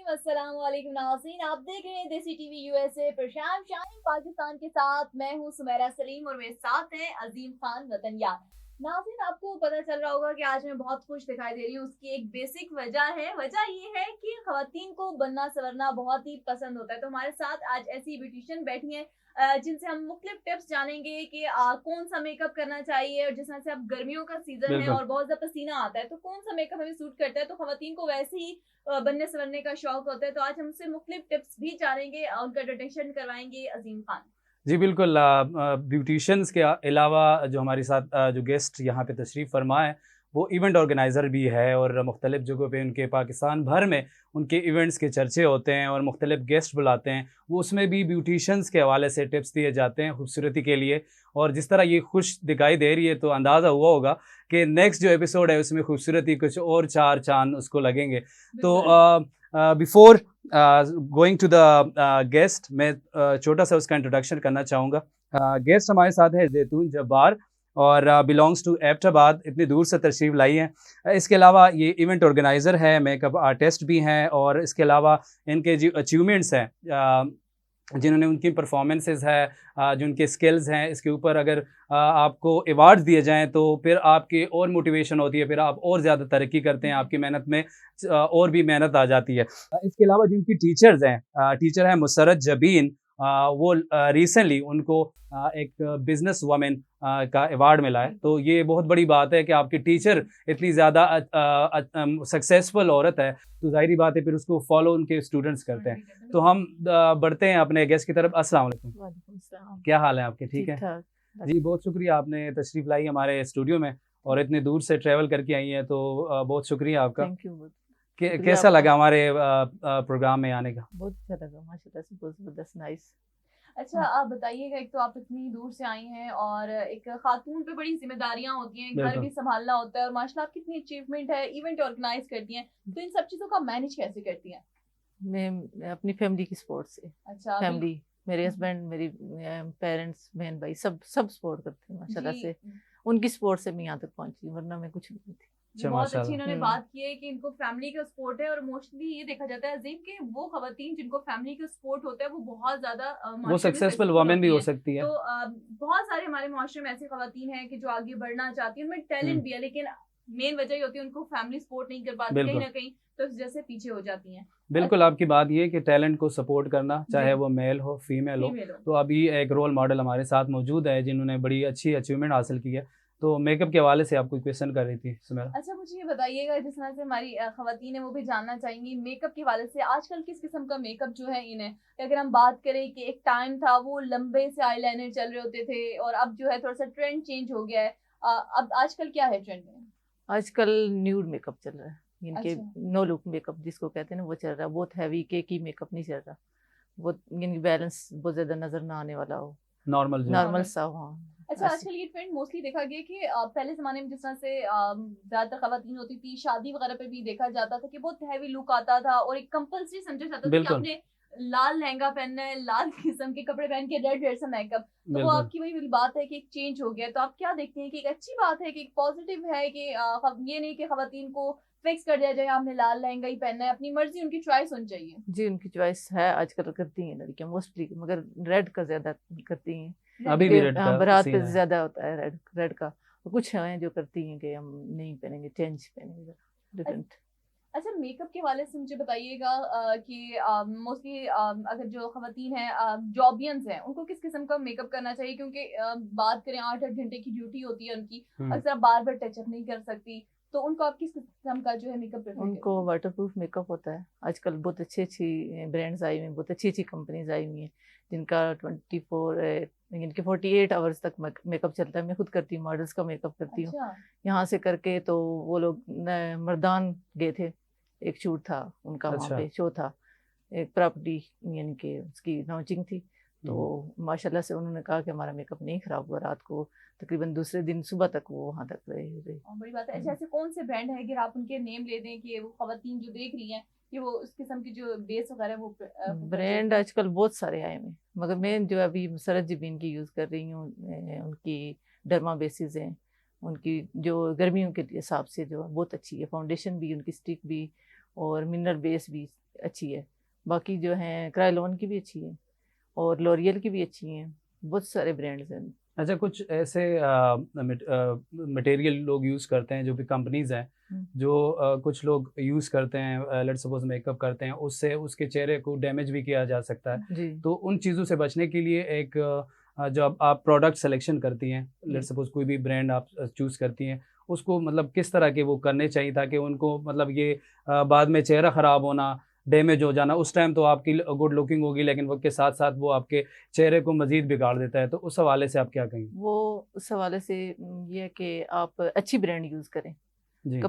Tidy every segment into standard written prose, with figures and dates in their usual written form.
अस्सलाम वालेकुम नाज़रीन, आप देख रहे हैं देसी टीवी यूएसए प्रशांत शाहीन पाकिस्तान के साथ। मैं हूं सुमेरा सलीम और मेरे साथ हैं अजीम खान वतन यार। नाज़रीन, आपको पता चल रहा होगा कि आज मैं बहुत खुश दिखाई दे रही हूँ। उसकी एक बेसिक वजह है। वजह ये है कि खवातीन को बनना सवरना बहुत ही पसंद होता है। तो हमारे साथ आज ऐसी ब्यूटिशियन बैठी हैं जिनसे हम मुख्तलिफ टिप्स जानेंगे कि कौन सा मेकअप करना चाहिए, और जिस तरह से अब गर्मियों का सीजन है बिल्कुल। और बहुत ज्यादा पसीना आता है, तो कौन सा मेकअप हमें सूट करता है। तो खवातीन को वैसे ही बनने संवरने का शौक होता है। तो आज हमसे मुख्तलिफ टिप्स भी जानेंगे, उनका डिटेक्शन करवाएंगे अजीम खान। जी, बिल्कुल। ब्यूटिशियंस के अलावा जो हमारे साथ जो गेस्ट यहाँ पे तशरीफ़ फ़रमा है, वो इवेंट ऑर्गेनाइज़र भी है और मुख्तलिफ़ जगहों पे उनके पाकिस्तान भर में उनके इवेंट्स के चर्चे होते हैं और मुख्तलिफ़ गेस्ट बुलाते हैं। वो उसमें भी ब्यूटिशियंस के हवाले से टिप्स दिए जाते हैं खूबसूरती के लिए। और जिस तरह ये खुश दिखाई दे रही है, तो अंदाज़ा हुआ होगा कि नेक्स्ट जो एपिसोड है उसमें खूबसूरती कुछ और चार चाँद उसको लगेंगे। तो बिल्कुल। Before going to the guest, मैं छोटा सा उसका इंट्रोडक्शन करना चाहूँगा। गेस्ट हमारे साथ है जैतून जब्बार और बिलोंग्स टू एबटाबाद, इतनी दूर से तशरीफ़ लाई हैं। इसके अलावा ये इवेंट ऑर्गेनाइज़र है, मेकअप आर्टिस्ट भी हैं और इसके अलावा इनके जो अचीवमेंट्स हैं, जिन्होंने उनकी परफॉर्मेंसेस है, जो उनके स्किल्स हैं, इसके ऊपर अगर आपको अवार्ड्स दिए जाएँ तो फिर आपकी और मोटिवेशन होती है, फिर आप और ज़्यादा तरक्की करते हैं, आपकी मेहनत में और भी मेहनत आ जाती है। इसके अलावा जिनकी टीचर्स हैं, टीचर हैं मुसर्रत जबीन, वो रिसेंटली उनको एक बिज़नेस वुमन का अवार्ड मिला है। तो ये बहुत बड़ी बात है कि आपकी टीचर इतनी ज़्यादा सक्सेसफुल औरत है, तो ज़ाहिर-सी बात है फिर उसको फ़ॉलो उनके स्टूडेंट्स करते हैं। तो हम बढ़ते हैं अपने गेस्ट की तरफ। अस्सलाम वालेकुम। वालेकुम सलाम। क्या हाल है आपके? ठीक है? ठीक-ठाक। जी, बहुत शुक्रिया आपने तशरीफ़ लाई हमारे स्टूडियो में और इतनी दूर से ट्रैवल करके आई हैं, तो बहुत शुक्रिया आपका। थैंक यू बहुत। शुक्रिया कैसा आपका। लगा हमारे प्रोग्राम में आने का? बहुत अच्छा लगा माशाल्लाह से, बहुत ज़बरदस्त, नाइस। अच्छा, हाँ, आप बताइएगा, एक तो आप इतनी दूर से आई हैं और एक खातून पे बड़ी जिम्मेदारियां होती हैं, घर बिल्कुल। भी संभालना होता है, और माशाल्लाह आपकी इतनी अचीवमेंट है, इवेंट ऑर्गेनाइज करती हैं, तो इन सब चीजों का मैनेज कैसे करती हैं? मैं अपनी फैमिली की सपोर्ट से, अच्छा, अभी। फैमिली, मेरे हस्बैंड, मेरी पेरेंट्स, बहन भाई सब सब सपोर्ट करते हैं जी। माशाल्लाह से। उनकी सपोर्ट से मैं यहाँ तक पहुँची हूँ, वरना मैं कुछ नहीं थी। जी, अच्छा, बहुत अच्छी इन्होंने हुँ। बात की है कि इनको फैमिली का सपोर्ट है, और मोस्टली ये देखा जाता है अजीम कि वो खवातीन जिनको फैमिली का सपोर्ट होता है वो बहुत ज्यादा वो माशरे में सक्सेसफुल सक्सेसफुल वुमन भी होती हो हैं। सकती है। तो बहुत सारे हमारे माशरे में ऐसी खवातीन हैं कि जो आगे बढ़ना चाहती हैं, उनमें हुँ, टैलेंट भी है, लेकिन मेन वजह ये होती है उनको फैमिली सपोर्ट नहीं कर पाती, कहीं बिल्कुल। ना कहीं तो इस वजह से पीछे हो जाती हैं। बिल्कुल, आपकी बात ये है कि टैलेंट को सपोर्ट करना, जी। चाहे वो मेल हो, फीमेल हो। फीमेल हो। तो अभी एक रोल मॉडल हमारे साथ मौजूद है, जिन्होंने बड़ी अच्छी अचीवमेंट हासिल की है। तो मेकअप के हवाले से आप कोई क्वेश्चन कर रही थी सुमेरा? अच्छा, मुझे ये बताइएगा, जिस तरह से हमारी खवातीन है वो भी जानना चाहेंगी मेकअप के हवाले से, आजकल किस किस्म का मेकअप जो है इन है। अगर हम बात करें कि एक टाइम था वो लंबे से आईलाइनर चल रहे होते थे, और अब जो है थोड़ा सा ट्रेंड चेंज हो गया है। अब आजकल क्या है ट्रेंड में? आजकल न्यूड मेकअप चल रहा है, इनके अच्छा। नो लुक मेकअप जिसको कहते हैं ना, वो चल रहा है। बहुत हैवी केकी मेकअप नहीं चल रहा, बहुत इनकी बैलेंस बहुत ज़्यादा नज़र ना आने वाला हो, नॉर्मल जो। Normal normal. सा हो। हाँ, अच्छा, ऐसे। आजकल ये ट्रेंड मोस्टली देखा गया कि पहले ज़माने में जिस तरह से ज़्यादातर ख़वातीन होती थी, शादी वगैरह पे भी देखा जाता था कि बहुत हैवी लुक आता था, और एक कंपल्सरी समझा जाता था कि बिल्कुल, आपने लाल लहंगा पहनना है, लाल किस्म के कपड़े पहन के, रेड रेड सा मेकअप। तो वो बिल्कुल। आपकी वही वाली बात है कि एक चेंज हो गया है। तो आप क्या देखते हैं कि एक अच्छी बात है, कि एक पॉजिटिव है कि ये नहीं कि ख़वातीन को फिक्स कर दिया जाए आपने लाल लहंगा ही पहनना है, अपनी मर्ज़ी, उनकी चॉइस होनी चाहिए? जी, उनकी चॉइस है, आजकल करती हैं लड़कियाँ मोस्टली, मगर रेड का ज़्यादा करती हैं। रेड अभी ही। भी क्योंकि रेड का बारात पे सीन है। ज़्यादा होता है रेड रेड का। और कुछ हैं जो करती हैं कि हम नहीं पहनेंगे, चेंज पहनेंगे, डिफरेंट। अच्छा, मेकअप के हवाले से मुझे बताइएगा कि मोस्टली अगर जो खवातीन हैं, जॉबियंस हैं, उनको किस किस्म का मेकअप करना चाहिए? क्योंकि बात करें 8-8 घंटे की ड्यूटी होती है उनकी, हुँ। अक्सर बार-बार टचअप नहीं कर सकती, तो उनको आप किस किस्म का जो है मेकअप प्रेफ़र उनको करेंगी? वाटरप्रूफ मेकअप होता है। आजकल बहुत अच्छी-अच्छी ब्रांड्स आई हुई हैं, बहुत अच्छी-अच्छी कंपनीज़ आई हुई हैं, जिनका 48 आवर्स तक मेकअप चलता है। मैं खुद करती हूँ, मॉडल्स का मेकअप करती हूँ। अच्छा। यहाँ से करके तो वो लोग न मर्दान गए थे, एक शूट था उनका, वहाँ अच्छा। पे शो था। एक प्रॉपर्टी यानी कि उसकी लॉन्चिंग थी, हुँ। तो माशाल्लाह से उन्होंने कहा कि हमारा मेकअप नहीं ख़राब हुआ। रात को तकरीबन दूसरे दिन सुबह तक वो वहाँ तक रहे। बड़ी बात है। अच्छा, हुँ। ऐसे कौन से ब्रांड हैं, अगर आप उनके नेम ले दें कि वो खवातीन जो देख रही हैं, कि वो उस किस्म की जो बेस वगैरह वो परचेज़ ब्रांड करें? आजकल बहुत सारे आए हुए हैं, मगर मैं जो अभी मुसर्रत जबीन की यूज़ कर रही हूँ, उनकी डर्मा बेसिस हैं, उनकी जो गर्मियों के हिसाब से जो बहुत अच्छी है, फाउंडेशन भी उनकी स्टिक भी, और मिनरल बेस भी अच्छी है। बाकी जो हैं क्राइलोन की भी अच्छी है और लॉरियल की भी अच्छी हैं, बहुत सारे ब्रांड्स हैं। अच्छा, कुछ ऐसे मटेरियल लोग यूज़ करते हैं जो भी कंपनीज हैं, जो कुछ लोग यूज़ करते हैं, लेट्स सपोज मेकअप करते हैं, उससे उसके चेहरे को डैमेज भी किया जा सकता है। जी तो उन चीज़ों से बचने के लिए एक जो आप प्रोडक्ट सिलेक्शन करती हैं, लेट्स सपोज कोई भी ब्रांड आप चूज़ करती हैं, उसको मतलब किस तरह के वो करने चाहिए ताकि उनको मतलब ये बाद में चेहरा ख़राब होना, डैमेज हो जाना, उस टाइम तो आपकी गुड लुकिंग होगी लेकिन वक्त के साथ साथ वो आपके चेहरे को मज़ीद बिगाड़ देता है, तो उस हवाले से आप क्या कहेंगे? वो उस हवाले से ये है कि आप अच्छी ब्रांड यूज़ करें, जी,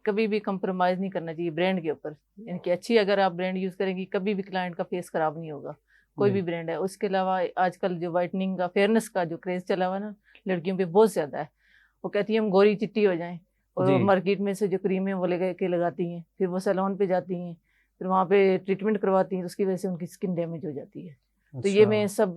कभी भी कंप्रोमाइज़ नहीं करना चाहिए ब्रांड के ऊपर। यानी कि अच्छी अगर आप ब्रांड यूज़ करेंगी कभी भी क्लाइंट का फेस ख़राब नहीं होगा, कोई जी, भी ब्रांड है। उसके अलावा आजकल जो वाइटनिंग का फेयरनेस का जो क्रेज़ चला हुआ ना लड़कियों पे बहुत ज़्यादा है। वो कहती हैं हम गोरी चिट्टी हो जाएं और जी। मार्केट में से जो क्रीम है वो ले के लगाती हैं, फिर वो सैलून पे जाती हैं, फिर वहाँ पे ट्रीटमेंट करवाती हैं, तो उसकी वजह से उनकी स्किन डैमेज हो जाती है। तो ये अच्छा, मैं सब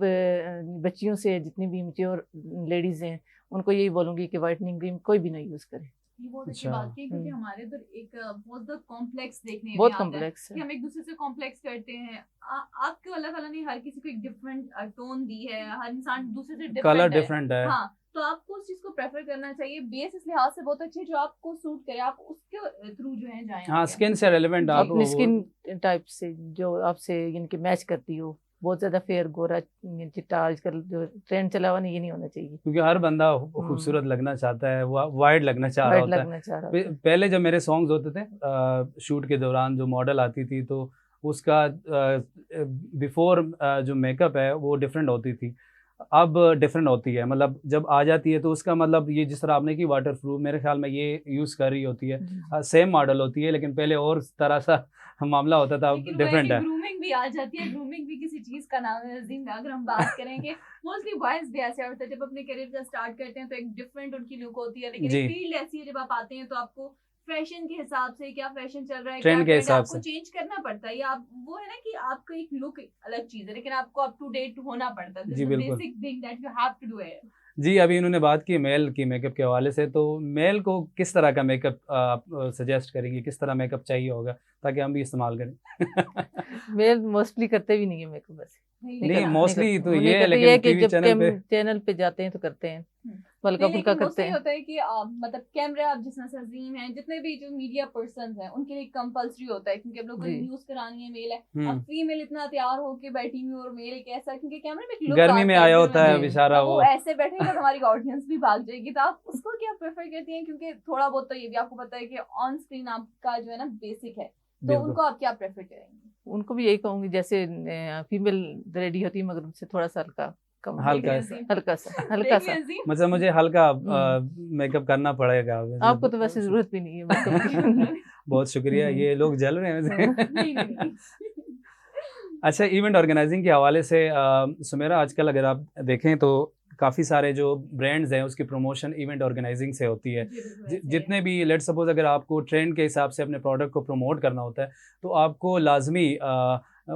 बच्चियों से जितनी भी मैच्योर लेडीज़ हैं उनको यही बोलूँगी कि वाइटनिंग क्रीम कोई भी ना यूज़ करे। ये बहुत अच्छी अच्छा। बात की, क्योंकि हमारे इधर एक बहुत ज़्यादा कॉम्प्लेक्स देखने में बहुत आता है कॉम्प्लेक्स कि है। हम एक दूसरे से कॉम्प्लेक्स करते हैं। आपको अल्लाह ताला ने हर किसी को एक डिफरेंट टोन दी है, हर इंसान दूसरे से कलर डिफरेंट है। डिफरेंट है। हाँ, तो आपको उस चीज़ को प्रेफर करना चाहिए। बेस इस लिहाज से बहुत अच्छी है जो आपको सूट करे, आप उसके थ्रू जो है जाएं हाँ, आगे। स्किन से रिलेवेंट जी। आप अपनी वो स्किन टाइप से जो आपसे इनके मैच करती हो, बहुत ज़्यादा फेयर गोरा चिट्टा आजकल जो ट्रेंड चला हुआ ना ये नहीं होना चाहिए। क्योंकि हर बंदा खूबसूरत लगना चाहता है, वाइड लगना चाह रहा वाइट होता है। लगना चाह रहा होता है। पहले जब मेरे सॉन्ग्स होते थे शूट के दौरान जो मॉडल आती थी तो उसका बिफोर जो मेकअप है वो डिफरेंट होती थी, अब डिफरेंट होती है। मतलब जब आ जाती है तो उसका मतलब ये जिस तरह आपने की वाटर प्रूफ, मेरे ख्याल में ये यूज़ कर रही होती है, जी। सेम मॉडल होती है लेकिन पहले और तरह सा मामला होता था, अब लेकिन वो है डिफरेंट कि है। ग्रूमिंग भी आ जाती है। ग्रूमिंग भी किसी चीज का नाम है अजीम। अगर हम बात करेंगे, मोस्टली बॉयज भी ऐसे होते हैं जब अपने करियर का स्टार्ट करते हैं तो एक डिफरेंट उनकी लुक होती है, लेकिन जी, एक फील्ड ऐसी है जब आप आते हैं तो आपको फैशन के हिसाब से क्या फैशन चल रहा है, क्या ट्रेंड के ट्रेंड है, हिसाब आपको से। चेंज करना पड़ता है। या आप वो है ना कि आपका एक लुक अलग चीज है, लेकिन आपको अप टू डेट होना पड़ता है। दिस जी, इज द बिल्कुल। Basic thing that you have to do it. जी, अभी इन्होंने बात की मेल की मेकअप के हवाले से, तो मेल को किस तरह का मेकअप आप सजेस्ट करेंगी? किस तरह मेकअप चाहिए होगा ताकि हम भी इस्तेमाल करें? मेल मोस्टली करते भी नहीं है मेकअप वैसे। नहीं नहीं, करना। मोस्टली तो वो नहीं ये है, करते, ये लेकिन है कि टीवी जब चैनल पे चैनल पे जाते हैं तो करते हैं, हम्म। हल्का नहीं, फुल्का लेकिन करते मोस्टली हैं। होता है कि मतलब कैमरा आप जिस तरह से अजीम हैं, जितने भी जो मीडिया पर्सन हैं उनके लिए कंपलसरी होता है, क्योंकि अब लोग को जी। न्यूज करानी है, मेल है। अब हम्म, फीमेल इतना तैयार होके बैठी हुई और मेल कैसा, क्योंकि कैमरे में एक लुक गर्मी में आता है आया होता है जी। बेचारा अब वो वो। ऐसे बैठेगा तो हमारी ऑडियंस भी भाग जाएगी। तो आप उसको क्या प्रेफर करती हैं? क्योंकि थोड़ा बहुत तो ये भी आपको पता है कि ऑन स्क्रीन आपका जो है ना बेसिक है, तो बिल्कुल। उनको आप क्या प्रेफर करेंगे? उनको भी यही कहूंगी जैसे फीमेल रेडी होती है मगर उनसे थोड़ा सा हल्का कम देख हल्का लें ऐसा। अजीम, हल्का सा हल्का देख सा। लें अजीम। मतलब मुझे हल्का हम्म। मेकअप करना पड़ेगा आपको तो वैसे जरूरत भी नहीं है मेकअप की। बहुत शुक्रिया, ये लोग जल रहे हैं नहीं वैसे। नहीं नहीं। अच्छा, इवेंट ऑर्गेनाइजिंग के हवाले से सुमेरा, आजकल अगर आप देखें तो काफ़ी सारे जो ब्रांड्स हैं उसकी प्रमोशन इवेंट ऑर्गेनाइजिंग से होती है। जी, बिल्कुल ऐसे ही है। जितने भी लेट सपोज अगर आपको ट्रेंड के हिसाब से अपने प्रोडक्ट को प्रमोट करना होता है तो आपको लाजमी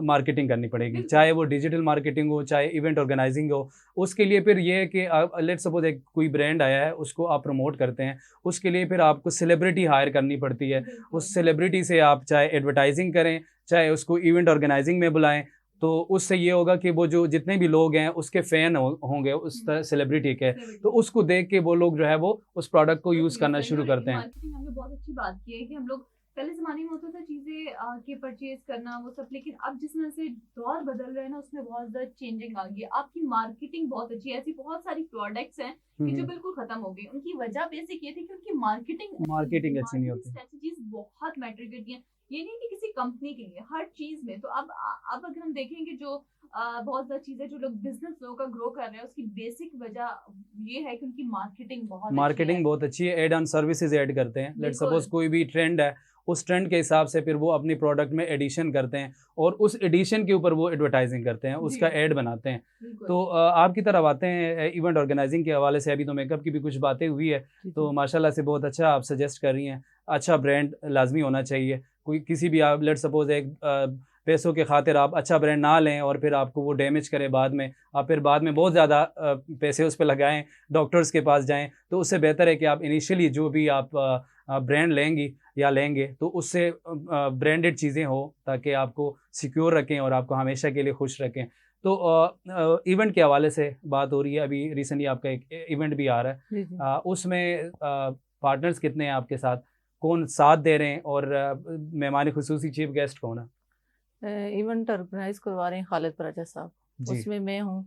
मार्केटिंग करनी पड़ेगी, बिल्कुल। चाहे वो डिजिटल मार्केटिंग हो चाहे इवेंट ऑर्गेनाइजिंग हो। उसके लिए फिर ये है कि लेट सपोज एक कोई ब्रांड आया है उसको आप प्रमोट करते हैं, उसके लिए फिर आपको सेलिब्रिटी हायर करनी पड़ती है। बिल्कुल। उस सेलिब्रिटी से आप चाहे एडवर्टाइजिंग करें चाहे उसको इवेंट ऑर्गेनाइजिंग में बुलाएं, तो उससे ये होगा कि वो जो जितने भी लोग हैं उसके फ़ैन होंगे उस सेलिब्रिटी के, तो उसको देख के वो लोग जो है वो उस प्रोडक्ट को यूज़ करना शुरू करते हैं। मार्केटिंग हमने बहुत अच्छी बात की है कि हम लोग पहले ज़माने में होता था चीज़ें के परचेज करना वो सब, लेकिन अब जिस तरह से दौर बदल रहा है ना उसमें बहुत ज़्यादा चेंजिंग आ गई है। आपकी मार्केटिंग बहुत अच्छी है। ऐसी बहुत सारी प्रोडक्ट्स हैं कि जो बिल्कुल खत्म हो गई। उनकी वजह बेसिक ये थी कि उनकी मार्केटिंग अच्छी नहीं होती। स्ट्रेटजीज बहुत मैटर करती हैं। ये नहीं कि किसी कंपनी के लिए, हर चीज में। तो अब अगर हम देखेंगे जो बहुत ज्यादा चीजें जो लोग बिजनेस लोगों का ग्रो कर रहे हैं उसकी बेसिक वजह ये है कि उनकी मार्केटिंग बहुत अच्छी है। मार्केटिंग बहुत अच्छी है, एड ऑन सर्विसेज ऐड करते हैं। लेट बिल्कुल। सपोज कोई भी ट्रेंड है, उस ट्रेंड के हिसाब से फिर वो अपनी प्रोडक्ट में एडिशन करते हैं और उस एडिशन के ऊपर वो एडवर्टाइजिंग करते हैं, उसका जी। ऐड बनाते हैं। बिल्कुल। तो आपकी तरफ आते हैं इवेंट ऑर्गेनाइजिंग के हवाले से। अभी तो मेकअप की भी कुछ बातें हुई है, तो माशाल्लाह से बहुत अच्छा आप सजेस्ट कर रही हैं। अच्छा ब्रांड लाजमी होना चाहिए। कोई किसी भी आप लेट सपोज एक पैसों के खातिर आप अच्छा ब्रांड ना लें और फिर आपको वो डैमेज करे बाद में, आप फिर बाद में बहुत ज़्यादा पैसे उस पर लगाएं, डॉक्टर्स के पास जाएं, तो उससे बेहतर है कि आप इनिशियली जो भी आप ब्रांड लेंगी या लेंगे तो उससे ब्रांडेड चीज़ें हो ताकि आपको सिक्योर रखें और आपको हमेशा के लिए खुश रखें। तो इवेंट के हवाले से बात हो रही है, अभी रिसेंटली आपका एक इवेंट भी आ रहा है, जी जी। उसमें पार्टनर्स कितने हैं आपके साथ, कौन साथ दे रहे हैं और मेहमान खुसूसी चीफ गेस्ट कौन है? इवेंट ऑर्गेनाइज करवा रहे हैं खालिद पराचा साहब, जी, उसमें मैं हूँ,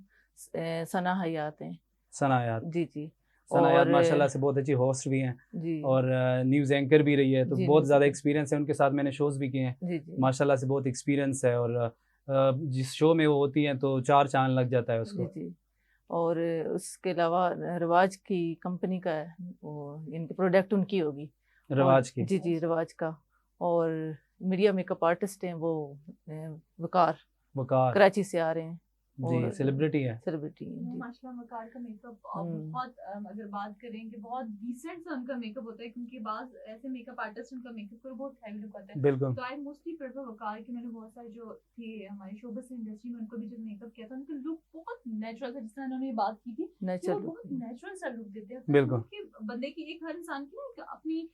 सना हयात हैं। सनायात। जी जी। सनायात और माशाल्लाह से बहुत अच्छी होस्ट भी हैं जी और न्यूज़ एंकर भी रही है, तो जी बहुत जी ज़्यादा एक्सपीरियंस है उनके साथ, मैंने शोज़ भी किए हैं, जी जी माशाल्लाह से बहुत एक्सपीरियंस है और जिस शो में वो होती हैं तो 4 चाँद लग जाता है जी उसको। जी। और उसके अलावा रिवाज की कंपनी का है, वो इनके प्रोडक्ट उनकी होगी। और रिवाज की जी जी, रिवाज का। और मीडिया मेकअप आर्टिस्ट हैं वो, वकार, वकार कराची से आ रहे हैं जी, और सेलिब्रिटी है। सेलिब्रिटी हैं जी। माशाल्लाह मकार का मेकअप हम्म। बहुत अगर बात करें कि बहुत डिसेंट सा उनका मेकअप होता है, क्योंकि बाज ऐसे मेकअप आर्टिस्ट उनका मेकअप को बहुत हैवी लुक आता है। बिल्कुल तो आई मोस्टली प्रेफर वकार कि मैंने बहुत सारे जो थे हमारे शोबिस इंडस्ट्री में, उनको भी जब मेकअप किया था उनका लुक बहुत नेचुरल था, जिस तरह उन्होंने ये बात की थी कि वो नेचुरल बहुत नेचुरल सा लुक देते हैं। बिल्कुल। कि बंदे की, एक हर इंसान की ना एक अपनी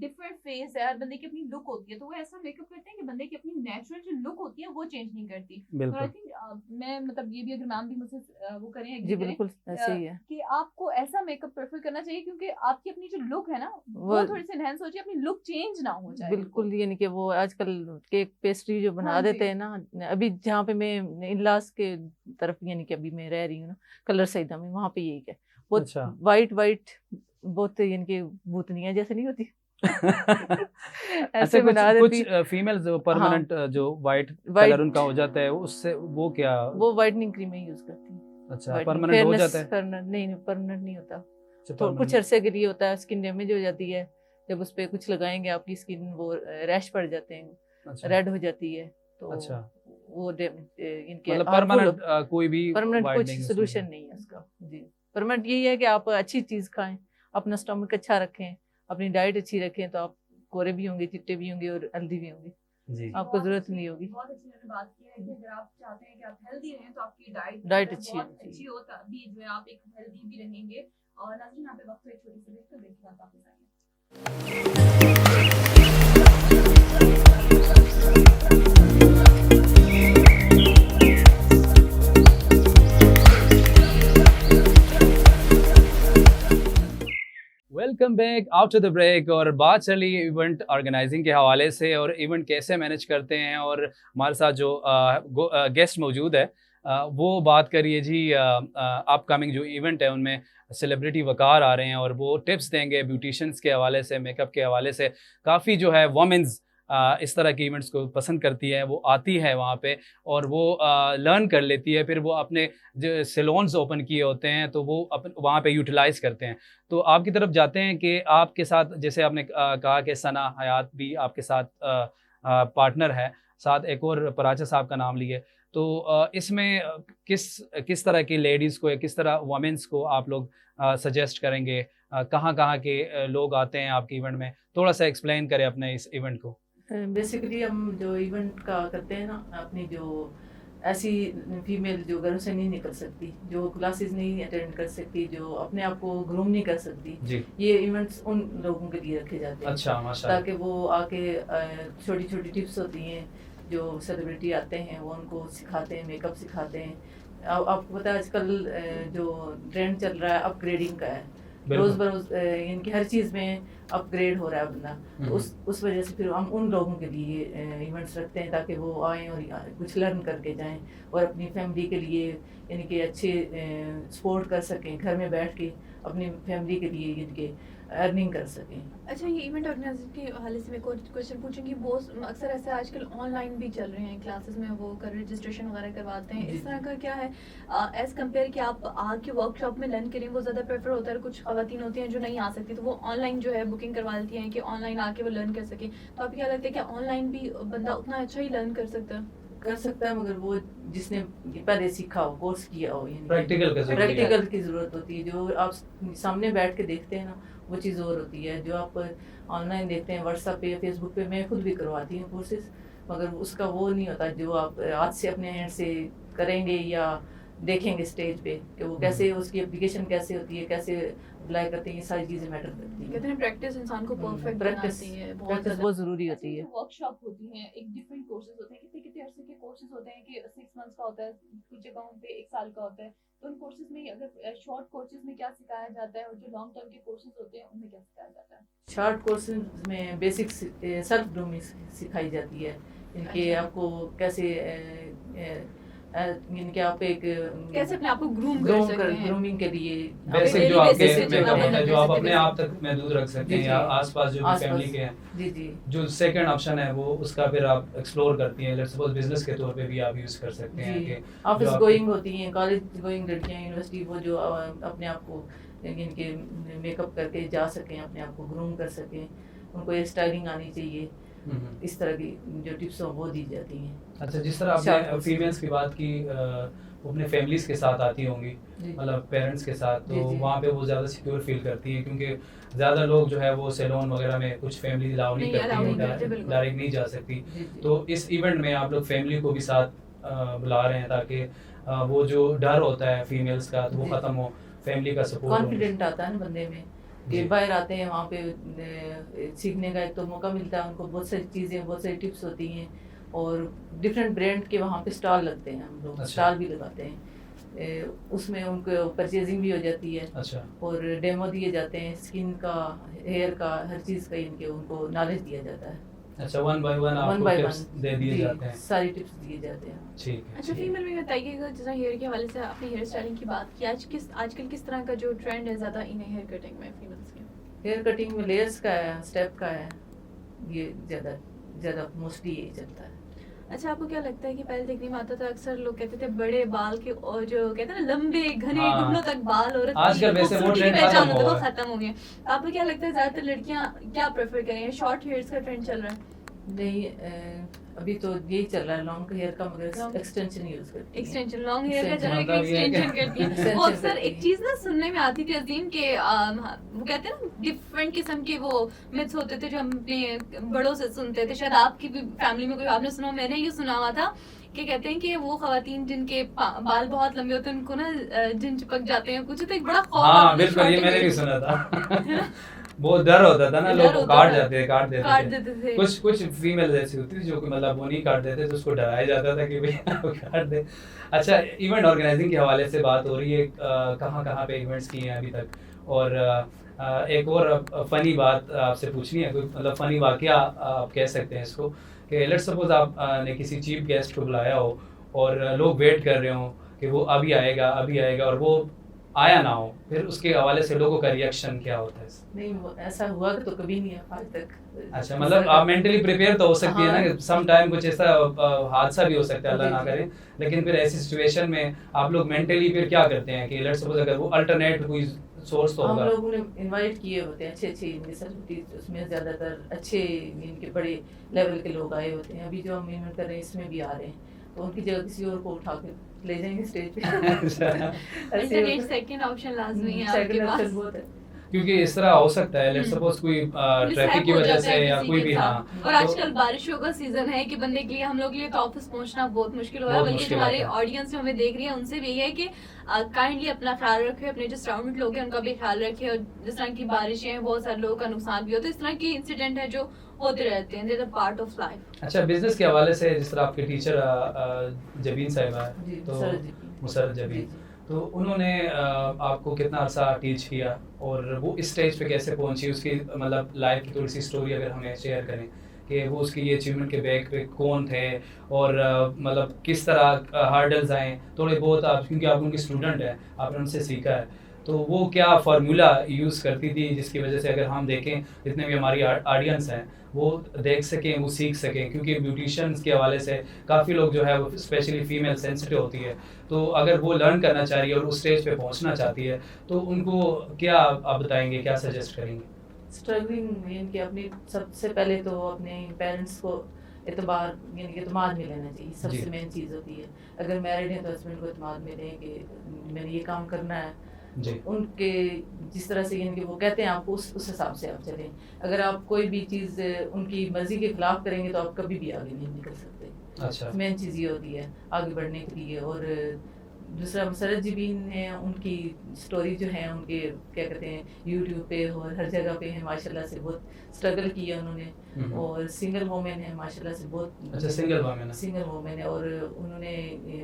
डिफरेंट फेस है, हर बंदे की अपनी लुक होती है, तो वो ऐसा मेकअप करते हैं कि बंदे की अपनी नेचुरल जो लुक होती है वो चेंज नहीं करती। और आई बिल्कुल थिंक मैं मतलब ये भी अगर मैम भी मुझसे वो करें, जी, एग्री करें बिल्कुल ऐसे ही है। कि आपको ऐसा मेकअप प्रेफर करना चाहिए, क्योंकि आपकी अपनी जो लुक है ना वो वो थोड़ी सी एनहांस हो जाए, अपनी लुक चेंज ना हो जाए। बिल्कुल, यानी कि वो आजकल केक पेस्ट्री जो बना हाँ जी। देते हैं ना, अभी जहाँ पे मैं इनलास के तरफ, यानी कि अभी मैं रह रही हूँ ना, कलर सईदा में, वहाँ पे यही है बहुत अच्छा। वाइट वाइट, बहुत यानी कि भूतनिया जैसे नहीं होती अच्छा, ऐसे कुछ बना कुछ देती। फीमेल्स जो हाँ, परमानेंट जो वाइट कलर वाइट, उनका हो जाता है उससे वो क्या? वो वाइटनिंग क्रीम यूज करती है। अच्छा, वाइटनिंग परमानेंट हो फेयरनेस जाता है? करना, नहीं परमानेंट नहीं होता, अच्छा, तो कुछ permanent। अरसे के लिए होता है, स्किन डैमेज हो जाती है, जब उस पर कुछ लगाएंगे आपकी स्किन वो रैश पड़ जाते हैं, अच्छा रेड हो जाती है, तो अच्छा, वो इनके मतलब हार्मफुल। परमानेंट कोई भी परमानेंट कुछ वाइटनिंग सोल्यूशन नहीं है उसका जी। परमानेंट यही है कि आप अच्छी चीज खाएं, अपना स्टमक अच्छा रखें, अपनी डाइट अच्छी रखें, तो आप गोरे भी होंगे, चिट्टे भी होंगे और हेल्दी भी होंगे, जी। आपको जरूरत नहीं होगी। बहुत अच्छी मैंने बात की है कि अगर आप चाहते हैं कि आप हेल्दी रहें तो आपकी डाइट जो है अच्छी बहुत होनी अच्छी हो, तभी जो है आप एक हेल्दी भी रहेंगे। और नाज़रीन, यहाँ पे वक्त है एक छोटी सी ब्रेक, तो ब्रेक के बाद वापस आएंगे। Welcome back after the break. और बात चली इवेंट ऑर्गेनाइजिंग के हवाले से और इवेंट कैसे मैनेज करते हैं, और हमारे साथ जो गेस्ट मौजूद है वो बात करिए जी। अपकमिंग जो इवेंट है उनमें सेलिब्रिटी वकार आ रहे हैं और वो टिप्स देंगे ब्यूटिशियंस के हवाले से, मेकअप के हवाले से। काफ़ी जो है वमेंस इस तरह के इवेंट्स को पसंद करती है, वो आती है वहाँ पे और वो लर्न कर लेती है, फिर वो अपने जो सैलून्स ओपन किए होते हैं तो वो वहाँ पे यूटिलाइज़ करते हैं। तो आपकी तरफ जाते हैं कि आपके साथ, जैसे आपने कहा कि सना हयात भी आपके साथ पार्टनर है, साथ एक और पराचा साहब का नाम लिए, तो इसमें किस तरह की लेडीज़ को या किस तरह वमेंस को आप लोग सजेस्ट करेंगे? कहाँ कहाँ के लोग आते हैं आपके इवेंट में? थोड़ा सा एक्सप्लेन करें अपने इस इवेंट को। बेसिकली हम जो इवेंट का करते हैं ना, अपनी जो ऐसी फीमेल जो घरों से नहीं निकल सकती, जो क्लासेस नहीं अटेंड कर सकती, जो अपने आप को ग्रूम नहीं कर सकती, जी। ये इवेंट्स उन लोगों के लिए रखे जाते हैं। अच्छा, माशाल्लाह। ताकि वो आके छोटी छोटी टिप्स होती हैं, जो सेलिब्रिटी आते हैं वो उनको सिखाते हैं, मेकअप सिखाते हैं। आपको पता है आजकल जो ट्रेंड चल रहा है अपग्रेडिंग का है, रोज बरोज इनकी हर चीज़ में अपग्रेड हो रहा है बंदा, तो उस वजह से फिर हम उन लोगों के लिए इवेंट्स रखते हैं ताकि वो आएँ और कुछ लर्न करके जाएं और अपनी फैमिली के लिए यानी कि अच्छे सपोर्ट कर सकें, घर में बैठ के अपनी फैमिली के लिए इनके अर्निंग कर सकें। अच्छा, ये इवेंट ऑर्गेनाइजर के हवाले से मैं कोई क्वेश्चन पूछूंगी। बहुत अक्सर ऐसे आजकल ऑनलाइन भी चल रहे हैं, क्लासेस में वो कर रजिस्ट्रेशन वगैरह करवाते हैं, इस तरह का क्या है एज कम्पेयर कि आप आके वर्कशॉप में लर्न करें, वो ज़्यादा प्रेफर होता है? कुछ खवातीन होती हैं जो नहीं आ सकती, तो वो ऑनलाइन जो है बुकिंग करवा लेती हैं कि ऑनलाइन आके वो लर्न कर सकें। तो आपको क्या लगता है कि ऑनलाइन भी बंदा उतना अच्छा ही लर्न कर सकता है? कर सकता है, मगर वो जिसने पहले सीखा हो, कोर्स किया हो, प्रैक्टिकल की ज़रूरत होती है। जो आप सामने बैठ के देखते हैं ना, वो चीज़ और होती है। जो आप ऑनलाइन देखते हैं व्हाट्सएप पे या फेसबुक पे, मैं खुद भी करवाती हूँ कोर्सेज, मगर उसका वो नहीं होता जो आप हाथ से अपने हैंड से करेंगे या देखेंगे स्टेज पे कि वो कैसे, उसकी एप्लीकेशन कैसे होती है, कैसे अप्लाई करते हैं, ये सारी चीज़ें मैटर करती हैं। कहते हैं प्रैक्टिस इंसान को परफेक्ट प्रैक्टिस बनाती है, बहुत प्रैक्टिस ज़्यादा। बहुत ज़रूरी होती है। वर्कशॉप होती है, एक डिफरेंट कोर्सेज होते हैं, कितने कितने अरसे के कोर्सेज होते हैं कि 6 मंथ्स का होता है, कुछ जगहों पे 1 साल का होता है। तो उन कोर्सेज में अगर शॉर्ट कोर्सेज में क्या सिखाया जाता है और जो लॉन्ग टर्म के कोर्सेज होते हैं उनमें क्या सिखाया जाता है? शॉर्ट कोर्सेज में बेसिक सेल्फ ग्रूमिंग सिखाई जाती है, इनके अच्छा। आपको कैसे इनके आप एक कैसे अपने आप को ग्रूम कर सकते हैं। ग्रूमिंग के लिए बेसिक daily जो आपके basis पे मेकअप जो होता है, जो आप basic अपने आप तक महदूद रख सकते हैं जी, या जी। आसपास जो भी आसपास। फैमिली के हैं, जी जी जो सेकंड ऑप्शन है वो उसका फिर आप एक्सप्लोर करती हैं। लेट्स सपोज बिजनेस के तौर पे भी आप यूज कर सकते हैं जी कि ऑफिस जो आप- गोइंग होती हैं, कॉलेज गोइंग लड़कियां, यूनिवर्सिटी, वो जो अपने आप को इनके मेकअप करके जा सकें, अपने आप को ग्रूम कर सकें, उनको हेयर स्टाइलिंग आनी चाहिए, इस तरह की जो टिप्स हो वो दी जाती हैं। अच्छा, जिस तरह Short आपने courses। फीमेल्स की बात की, वो अपने फैमिलीज के साथ आती होंगी, जी। मतलब पेरेंट्स के साथ, तो जी, जी। वहाँ पे वो ज़्यादा सिक्योर फील करती हैं क्योंकि ज़्यादा लोग जो है वो सैलून वगैरह में कुछ फैमिली अलाउ नहीं नहीं, करती allow हैं, नहीं करते, बिल्कुल। डायरेक्ट नहीं जा सकती। जी, जी। तो इस इवेंट में आप लोग फैमिली को भी साथ बुला रहे हैं ताकि वो जो डर होता है फीमेल्स का तो वो जी। ख़त्म हो, फैमिली का सपोर्ट कॉन्फिडेंट आता है ना बंदे में कि जी। बाहर आते हैं, वहाँ पे सीखने का एक तो मौका मिलता है उनको, बहुत सारी चीज़ें, बहुत सारी टिप्स होती हैं, और डिफरेंट ब्रांड के वहाँ पे स्टॉल लगते हैं, हम लोग अच्छा। स्टॉल भी लगाते हैं, उसमें उनको परचेजिंग भी हो जाती है अच्छा, और डेमो दिए जाते हैं, स्किन का, हेयर का, हर चीज़ का इनके उनको नॉलेज दिया जाता है, अच्छा, 1 बाय 1 वन आपको बाय टिप्स वन दे दिए जाते हैं। सारी टिप्स दिए जाते हैं। ठीक है, अच्छा, ठीक है। फीमेल में बताइएगा, जैसा हेयर के हवाले से आपने हेयर स्टाइलिंग की बात की, आजकल किस तरह का जो ट्रेंड है ज़्यादा इन हेयर कटिंग में फीमेल्स के? हेयर कटिंग में लेयर्स का है, स्टेप का है, ये ज़्यादा मोस्टली यही चलता है। अच्छा, आपको क्या लगता है कि पहले देखने में आता था अक्सर लोग कहते थे बड़े बाल के, और जो कहते हैं ना लंबे घने हाँ। घुटनों तक बाल, औरत आजकल की वैसे वो खूबसूरती की ट्रेंड पहचान खत्म होता है, हुआ वो है। खत्म हो गया। आपको क्या लगता है ज्यादातर लड़कियां क्या प्रेफर करें? शॉर्ट हेयर्स का ट्रेंड चल रहा है, नहीं, अभी तो यही चल रहा है लॉन्ग हेयर का, मगर Long- एक्सटेंशन यूज करती हैं। एक्सटेंशन लॉन्ग हेयर का चल रहा है कि मतलब ये है कि- एक्सटेंशन करती है। Extension वो अक्सर करती एक है। चीज ना सुनने में आती थी अजीम के वो कहते हैं ना डिफरेंट किस्म के वो मिथ्स होते थे जो हम अपने बड़ों से सुनते थे, शायद आपकी भी फैमिली में कोई आपने सुना, मैंने ये सुना हुआ था कि कहते हैं कि वो खवातीन जिनके बाल बहुत लंबे होते हैं उनको ना जिन चिपक जाते हैं कुछ, तो एक बड़ा खौफ हाँ, आता था बिल्कुल, ये short मैंने भी hair सुना था। बहुत डर होता था ना, डर लोग होता काट था। जाते काट काट देते देते थे। थे। कुछ फीमेल ऐसी होती थी जो कि मतलब वो नहीं काट देते, तो उसको डराया जाता था कि भैया वो काट दे। अच्छा, इवेंट ऑर्गेनाइजिंग के हवाले से बात हो रही है, कहाँ पे इवेंट्स किए हैं अभी तक, और एक और फनी बात आपसे पूछनी है, कोई मतलब फनी वाकया आप कह सकते हैं इसको, कि लेट्स सपोज आप ने किसी चीफ गेस्ट को बुलाया हो और लोग वेट कर रहे हो कि वो अभी आएगा और वो आया ना हो, फिर उसके हवाले से लोगों का रिएक्शन क्या होता है? नहीं, ऐसा हुआ तो कभी नहीं है आज तक। अच्छा, मतलब आप मेंटली प्रिपेयर तो हो सकती है ना कि सम टाइम कुछ ऐसा हादसा भी हो सकता है, अल्लाह ना करे, लेकिन फिर ऐसी सिचुएशन में आप लोग मेंटली फिर क्या करते हैं कि लेट्स सपोज अगर वो अल्टरनेट कोई सोर्स तो हम होगा। लोगों ने इनवाइट किए होते हैं अच्छे इनके सेलिब्रिटीज, उसमें ज़्यादातर अच्छे इनके बड़े लेवल के लोग आए होते हैं। अभी जो हम इन्वाइट कर रहे हैं इसमें भी आ रहे हैं, तो उनकी जगह किसी और को उठा के ले जाएंगे स्टेज पे। अल्टरनेट सेकंड ऑप्शन लाजमी है आपके सेकंड पास। ऑप्शन बहुत है। क्योंकि इस तरह हो सकता है, लेट्स सपोज कोई ट्रैफिक की हो वजह जाता से है या किसी कोई के भी, साथ। हाँ, और तो- आजकल बारिशों का सीजन है कि बंदे के लिए, हम लोग के लिए तो ऑफिस पहुंचना बहुत मुश्किल हो रहा है, बहुत बल्कि मुश्किल हमारे होता है। ऑडियंस जो हमें देख रही है उनसे भी यही है कि काइंडली अपना ख्याल रखें, अपने जो सराउंडेड लोग हैं उनका भी ख्याल रखें, और जिस तरह की बारिशें हैं बहुत सारे लोगों का नुकसान भी होता है, इस तरह के इंसिडेंट है जो होते रहते हैं, they are part of life. अच्छा, बिजनेस के हवाले से जिस तरह आपके टीचर जबीन साहिबा जी, है, तो मुसर्रत जी। मुसर्रत जी, जबीन, जी। तो उन्होंने आपको कितना अर्सा टीच किया और वो इस स्टेज पे कैसे पहुंची, उसकी मतलब लाइफ की थोड़ी सी स्टोरी अगर हमें शेयर करें कि वो उसकी ये अचीवमेंट के बैक पे कौन थे और मतलब किस तरह हार्डल्स आए थोड़े बहुत, आप क्योंकि आप उनकी स्टूडेंट हैं, आपने उनसे सीखा है, तो वो क्या फार्मूला यूज़ करती थी जिसकी वजह से अगर हम देखें जितने भी हमारी ऑडियंस हैं वो देख सकें, वो सीख सकें, क्योंकि ब्यूटिशियंस के हवाले से काफ़ी लोग जो है वो स्पेशली फीमेल सेंसिटिव होती है, तो अगर वो लर्न करना चाह रही है और उस स्टेज पे पहुंचना चाहती है तो उनको क्या आप बताएंगे, क्या सजेस्ट करेंगे? स्ट्रगलिंग इनके अपनी सबसे पहले तो अपने पेरेंट्स को एतबार यानी कि एतमाद में लेना चाहिए, जी। सबसे मेन चीज़ होती है। अगर मैरिड है तो हस्बैंड को एतमाद में लें कि मैंने ये काम करना है, जी, उनके जिस तरह से यानी कि वो कहते हैं आपको उस हिसाब से आप चलें। अगर आप कोई भी चीज़ उनकी मर्ज़ी के खिलाफ करेंगे तो आप कभी भी आगे नहीं निकल सकते। अच्छा, मेन चीज़ ये होती है आगे बढ़ने के लिए। और दूसरा मुसरत जी भी हैं, उनकी स्टोरी जो है उनके क्या कहते हैं यूट्यूब पे और हर जगह पे है माशाल्लाह से, बहुत स्ट्रगल किया उन्होंने। और सिंगल वोमेन है माशाल्लाह से, बहुत अच्छा, सिंगल वोमेन है। सिंगल वोमेन है और उन्होंने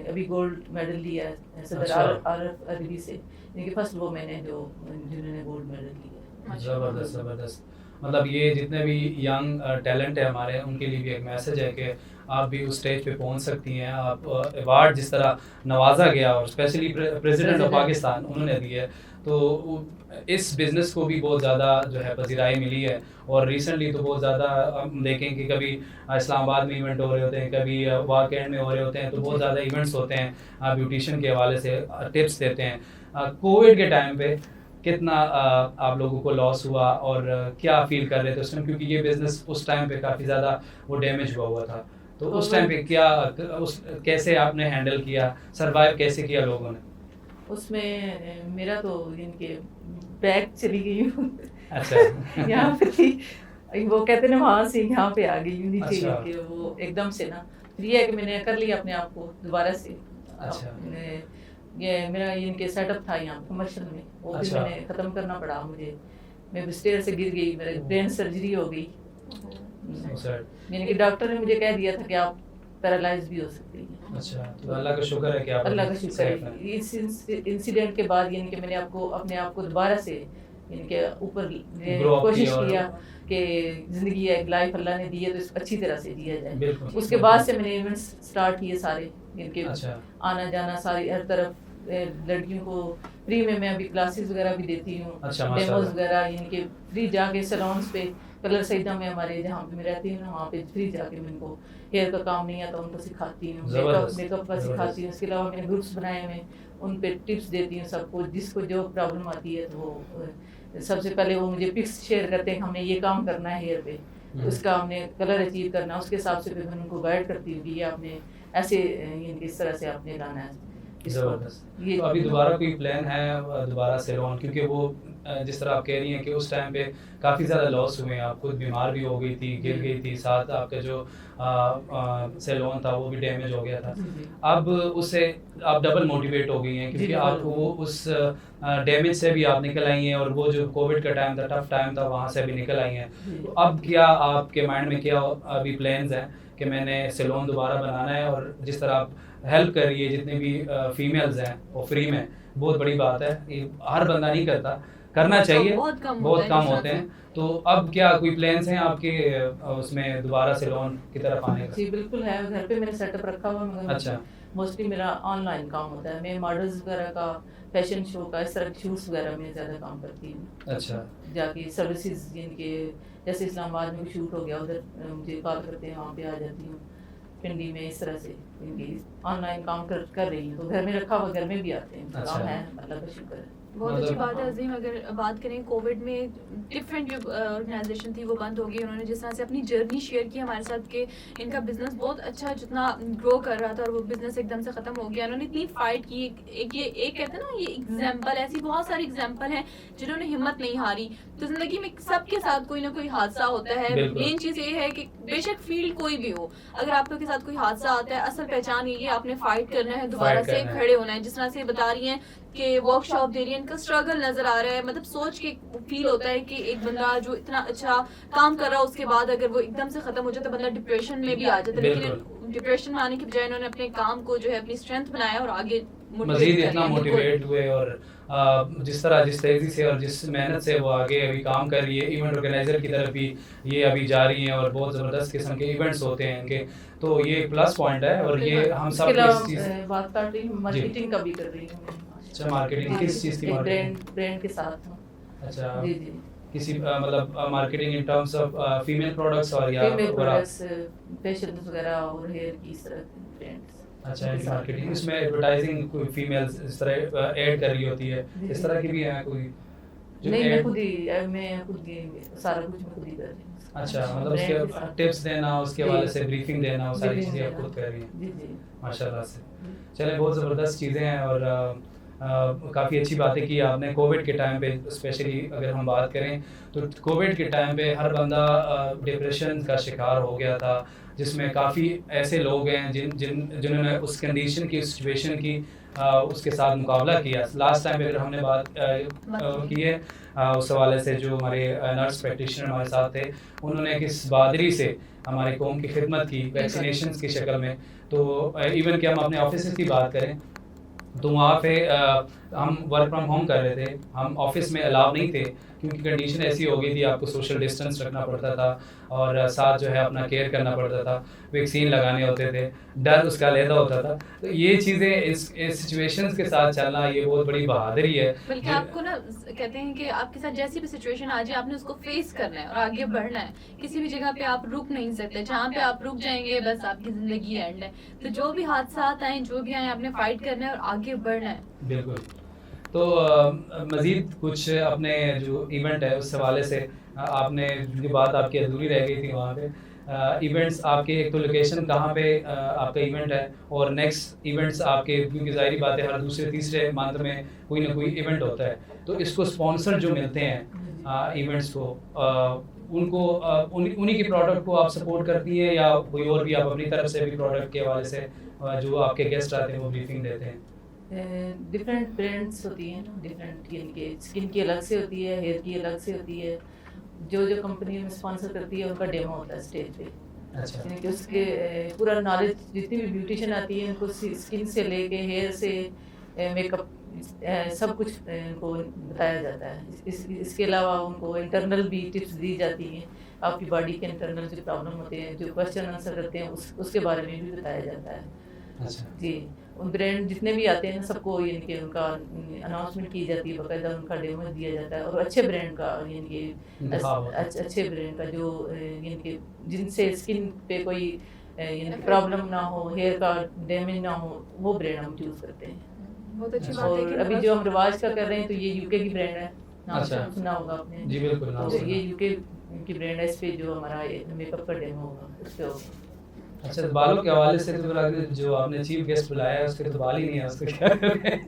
अभी गोल्ड मेडल लिया है सदर अच्छा। आरफ अरबी से, इनकी फर्स्ट वोमेन है जो जिन्होंने गोल्ड मेडल लिया है। ज़बरदस्त ज़बरदस्त। मतलब ये जितने भी यंग टैलेंट है हमारे, उनके लिए भी एक मैसेज है कि आप भी उस स्टेज पे पहुंच सकती हैं। आप अवार्ड जिस तरह नवाजा गया और स्पेशली प्रेसिडेंट ऑफ पाकिस्तान उन्होंने दिया है, तो इस बिज़नेस को भी बहुत ज़्यादा जो है पजीराई मिली है। और रिसेंटली तो बहुत ज़्यादा हम देखें कि कभी इस्लामाबाद में इवेंट हो रहे होते हैं, कभी वाकैंड में हो रहे होते हैं, तो बहुत ज़्यादा इवेंट्स होते हैं ब्यूटिशियन के हवाले से, टिप्स देते हैं। कोविड के टाइम पे कितना आप लोगों को लॉस हुआ और क्या फील कर रहे थे उस टाइम, क्योंकि ये बिज़नेस उस टाइम पे काफ़ी ज़्यादा वो डैमेज हुआ था, तो उस टाइम पे क्या कैसे आपने हैंडल किया, सरवाइव कैसे किया लोगों ने? उसमें मेरा तो इनके बैग चली गई हूँ अच्छा। यहाँ पे थी, वो कहते ना वहाँ से यहाँ पे आ गई हूँ नीचे अच्छा। कि वो एकदम से ना, फिर ये है कि मैंने कर लिया अपने आप को दोबारा से। अच्छा। ये मेरा इनके सेटअप था यहाँ कमर्शियल में, वो भी अच्छा। मैंने ख़त्म करना पड़ा मुझे। मैं स्टेयर से गिर गई, मेरे ब्रेन सर्जरी हो गई। यानी कि डॉक्टर ने मुझे कह दिया था कि आप पैरालाइज भी हो सकती हैं। अच्छा, तो अल्लाह का शुक्र है कि आप अल्लाह का शुक्र है। इस इंसिडेंट के बाद यानी कि मैंने अपने आप को दोबारा से इनके ऊपर कोशिश किया कि ज़िंदगी एक लाइफ अल्लाह ने दी है तो इसको अच्छी तरह से जिया जाए। उसके बाद से मैंने इवेंट्स स्टार्ट किए सारे, इनके आना जाना सारी हर तरफ, लड़कियों को फ्री में मैं अभी क्लासेस वगैरह भी देती हूँ, डेमोज वगैरह, इनके फ्री जाके सैलून्स पे, कलर सईदा में हमारे जहाँ पे मैं रहती हूँ ना, वहाँ पे फ्री जाके मैं इनको हेयर का काम नहीं आता उनको सिखाती हूँ, मेकअप का सिखाती हूँ। इसके अलावा मैंने ग्रुप्स बनाए हुए, उन पे टिप्स देती हूँ सबको, जिसको जो प्रॉब्लम आती है तो वो सबसे पहले वो मुझे पिक्स शेयर करते हैं, हमने ये काम करना है हेयर पे, उसका हमने कलर अचीव करना है, उसके हिसाब से फिर मैं उनको गाइड करती हूँ कि ये आपने ऐसे इस तरह से आपने लाना है। ज़बरदस्त। ये तो अभी दोबारा कोई प्लान है दोबारा सैलून, क्योंकि वो जिस तरह आप कह रही हैं कि उस टाइम पे काफ़ी ज़्यादा लॉस हुए, आप खुद बीमार भी हो गई थी, गिर गई थी, साथ आपका जो सैलून था वो भी डैमेज हो गया था। अब उससे आप डबल मोटिवेट हो गई हैं, क्योंकि आप वो उस डैमेज से भी आप निकल आई हैं और वो जो कोविड का टाइम था, टफ टाइम था, वहाँ से भी निकल आई हैं। तो अब क्या आपके माइंड में क्या अभी प्लान्स हैं कि मैंने सैलून दोबारा बनाना है? और जिस तरह आप हेल्प कर रही है जितने भी फीमेल्स हैं वो फ्री में, बहुत बड़ी बात है, ये हर बंदा नहीं करता, करना चाहिए, बहुत कम होते हैं। तो अब क्या कोई प्लान्स हैं आपके उसमें दोबारा सैलून की तरफ आने का? जी बिल्कुल है, घर पे मैंने सेटअप रखा हुआ है। अच्छा। मोस्टली मेरा ऑनलाइन काम होता है, मैं मॉडल्स वगैरह का, फैशन शो का, इस तरह के शूट्स वगैरह में ज़्यादा काम करती हूँ। अच्छा। जाके सर्विसेज जिनके, जैसे इस्लामाबाद में शूट हो गया, उधर मुझे कॉल करते हैं, वहाँ पे आ जाती हूँ। पिंडी में इस तरह से इनकी ऑनलाइन काम कर रही हूँ, तो घर में रखा हुआ, घर में भी आते हैं। अच्छा। काम है, अल्लाह का शुक्र है। बहुत अच्छी बात है अजीम। अगर बात करें कोविड में डिफरेंट जो ऑर्गेनाइजेशन थी वो बंद हो गई, उन्होंने जिस तरह से अपनी जर्नी शेयर की हमारे साथ कि इनका बिजनेस बहुत अच्छा जितना ग्रो कर रहा था और वो बिजनेस एकदम से ख़त्म हो गया, उन्होंने इतनी फाइट की। एक कहते हैं ना, ये एग्जाम्पल, ऐसी बहुत सारी एग्जाम्पल हैं जिन्होंने हिम्मत नहीं हारी। तो जिंदगी में सबके साथ कोई ना कोई हादसा होता है। मेन चीज़ ये है कि बेशक फील्ड कोई भी हो, अगर आपके साथ कोई हादसा आता है, असल पहचान ये आपने फाइट करना है, दोबारा से खड़े होना है। जिस तरह से बता रही हैं कि वर्कशॉप दे रही है, इनका स्ट्रगल नजर आ रहा है, मतलब सोच के फील होता है कि एक बंदा जो इतना अच्छा काम कर रहा है उसके बाद अगर वो एकदम से खत्म हो जाए तो बंदा डिप्रेशन में भी आ जाता है। लेकिन डिप्रेशन में आने की बजाय इन्होंने अपने काम को जो है अपनी स्ट्रेंथ बनाया और आगे मजीद इतना मोटिवेट हुए और जिस तरह जिस तेज़ी से और जिस मेहनत से वो आगे अभी काम कर रही है, इवेंट ऑर्गेनाइजर की तरफ भी ये अभी जा रही हैं और बहुत ज़बरदस्त किस्म के इवेंट्स होते हैं इनके, तो ये प्लस पॉइंट है। और ये हम सब इस चीज़ बात कर रही हूँ, मार्केटिंग का भी कर रही हूँ। अच्छा, मार्केटिंग किस चीज़ की? ब्रांड के साथ। अच्छा जी जी। किसी मतलब marketing in terms of female products और या फीमेल प्रोडक्ट्स, फेशियल वगैरह और हेयर की इस तरह के ब्रांड्स। अच्छा, मार्केटिंग, इसमें एडवर्टाइजिंग कोई फीमेल्स इस तरह ऐड कर रही होती है, इस तरह की भी है कोई? नहीं, मैं खुद ही सारा कुछ मैं खुद ही कर रही हूँ। अच्छा, मतलब उसके टिप्स देना, उसके हवाले से ब्रीफिंग देना, वो सारी चीज़ें आप खुद कर रही हैं। जी जी, माशाल्लाह से। चलें, बहुत ज़बरदस्त चीज़ें हैं। और काफ़ी अच्छी बातें की आपने। कोविड के टाइम पे स्पेशली अगर हम बात करें तो कोविड के टाइम पे हर बंदा डिप्रेशन का शिकार हो गया था, जिसमें काफ़ी ऐसे लोग हैं जिन्होंने उस कंडीशन की, उस सिचुएशन की उसके साथ मुकाबला किया। लास्ट टाइम पे अगर हमने बात की है उस हवाले से जो हमारे नर्स प्रैक्टिशनर हमारे साथ थे, उन्होंने किस बहादुरी से हमारी कौम की खिदमत की वैक्सीनेशन की शक्ल में। तो इवन कि हम अपने ऑफिस की बात करें तो वहाँ पे हम वर्क फ्रॉम होम कर रहे थे, हम ऑफिस में अलाउ नहीं थे क्योंकि कंडीशन ऐसी हो गई थी, आपको सोशल डिस्टेंस रखना पड़ता था और साथ जो है अपना केयर करना पड़ता था, वैक्सीन लगाने होते थे, डर उसका अलहदा होता था। तो ये चीज़ें इस सिचुएशंस के साथ चलना ये बहुत बड़ी बहादुरी है। बल्कि आपको ना कहते हैं कि आपके साथ जैसी भी सिचुएशन आ जाए आपने उसको फेस करना है और आगे बढ़ना है। किसी भी जगह पे आप रुक नहीं सकते, जहाँ पे आप रुक जाएंगे बस आपकी ज़िंदगी एंड है। तो जो भी हादसात आए, जो भी आए, आपने फाइट करना है और आगे बढ़ना है। बिल्कुल। तो मज़ीद कुछ अपने जो इवेंट है उस हवाले से आपने जो बात आपकी अधूरी रह गई थी वहाँ पे, इवेंट्स आपके एक तो लोकेशन कहाँ पे आपका इवेंट है और नेक्स्ट इवेंट्स आपके, क्योंकि ज़ाहिर बात है हर दूसरे तीसरे मंथ में कोई ना कोई इवेंट होता है, तो इसको स्पॉन्सर जो मिलते हैं इवेंट्स को उनको उन्हीं के प्रोडक्ट को आप सपोर्ट करती है या कोई और भी आप अपनी तरफ से भी प्रोडक्ट के हवाले से जो आपके गेस्ट आते हैं वो ब्रीफिंग देते हैं? डिफरेंट ब्रांड्स होती हैं ना, डिफरेंट इनके स्किन की अलग से होती है, हेयर की अलग से होती है। जो कंपनी में स्पॉन्सर करती है उनका डेमो होता है स्टेज पे। अच्छा। यानी कि उसके पूरा नॉलेज, जितनी भी ब्यूटिशियन आती है उनको स्किन से लेके हेयर से मेकअप सब कुछ उनको बताया जाता है। इसके अलावा उनको इंटरनल भी टिप्स दी जाती हैं, आपकी बॉडी के इंटरनल जो प्रॉब्लम होते हैं, जो क्वेश्चन आंसर करते हैं उसके बारे में भी बताया जाता है। अच्छा जी, उन ब्रांड जितने भी आते हैं ना सबको यानी कि उनका अनाउंसमेंट की जाती है, बाकायदा उनका डेमो दिया जाता है और अच्छे ब्रांड का यानी कि अच्छे ब्रांड का जो यानी कि जिनसे स्किन पे कोई यानी प्रॉब्लम ना हो, हेयर का डैमेज ना हो, वो ब्रांड हम चूज़ करते हैं। बहुत अच्छी बात है और कि अभी जो हम रिवाज का कर रहे हैं तो ये यूके की ब्रांड है, नाम अच्छा। सुना होगा आपने। जी बिल्कुल, नाम तो सुना। ये यूके की ब्रांड है, इस पे जो हमारा मेकअप का डेमो होगा उस पे होगा। अच्छा, तो बालों के हवाले से तो फिर जो आपने चीफ गेस्ट बुलाया है उसके तो बाल ही नहीं है, उसको क्या करें?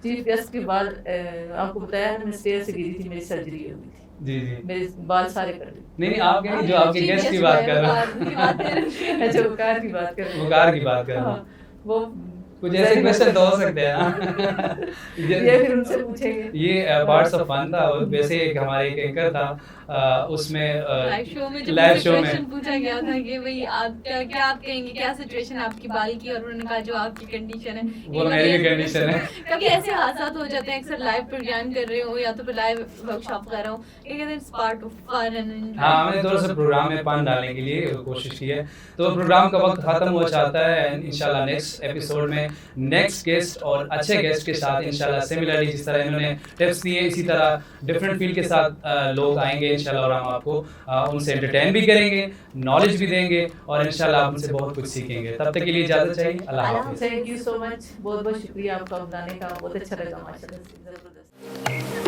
चीफ गेस्ट के बाल आपको बताया ना, मैं स्टेज से गिरी थी, मेरी सर्जरी हो गई थी, जी जी। मेरे बाल सारे कट गए। नहीं आप कहें जो आपके गेस्ट की बात कर रहे हैं, अच्छा, वो कार की बात कर रहे हैं। वो कार की बात कर रहे हैं। हाँ, वो कुछ ऐसे क्वेश्चन तो हो सकते हैं ना। ये फिर उनसे पूछेंगे। ये पार्ट्स ऑफ फन था। वैसे एक हमारे एक एंकर था उसमें लाइव शो में जब लाइव मुझसे शो में क्वेश्चन पूछा गया था कि भाई आप क्या आप कहेंगे, क्या सिचुएशन है आपकी बाल की, और उन्होंने कहा जो आपकी कंडीशन है वो मेरी भी कंडीशन है। कभी ऐसे हादसात हो जाते हैं, अक्सर लाइव प्रोग्राम कर रहे हो या तो फिर लाइव वर्कशॉप कर रहा हूँ, ये कहते हैं it's part of fun and हाँ, हमने थोड़ा सा प्रोग्राम में पान डालने के लिए कोशिश की है। तो प्रोग्राम का वक्त खत्म हो जाता है। इंशाल्लाह नेक्स्ट एपिसोड में नेक्स्ट गेस्ट और अच्छे गेस्ट के साथ इंशाल्लाह सिमिलरली जिस तरह इन्होंने टिप्स दिए इसी तरह डिफरेंट फील्ड के साथ लोग आएंगे इंशाल्लाह और हम आपको उनसे एंटरटेन भी करेंगे, नॉलेज भी देंगे और इंशाल्लाह आप उनसे बहुत कुछ सीखेंगे। तब तक के लिए इजाज़त चाहिए। अल्लाह हाफ़िज़। थैंक यू सो मच, बहुत बहुत शुक्रिया आपका बुलाने का, बहुत अच्छा लगा माशाल्लाह, ज़बरदस्त।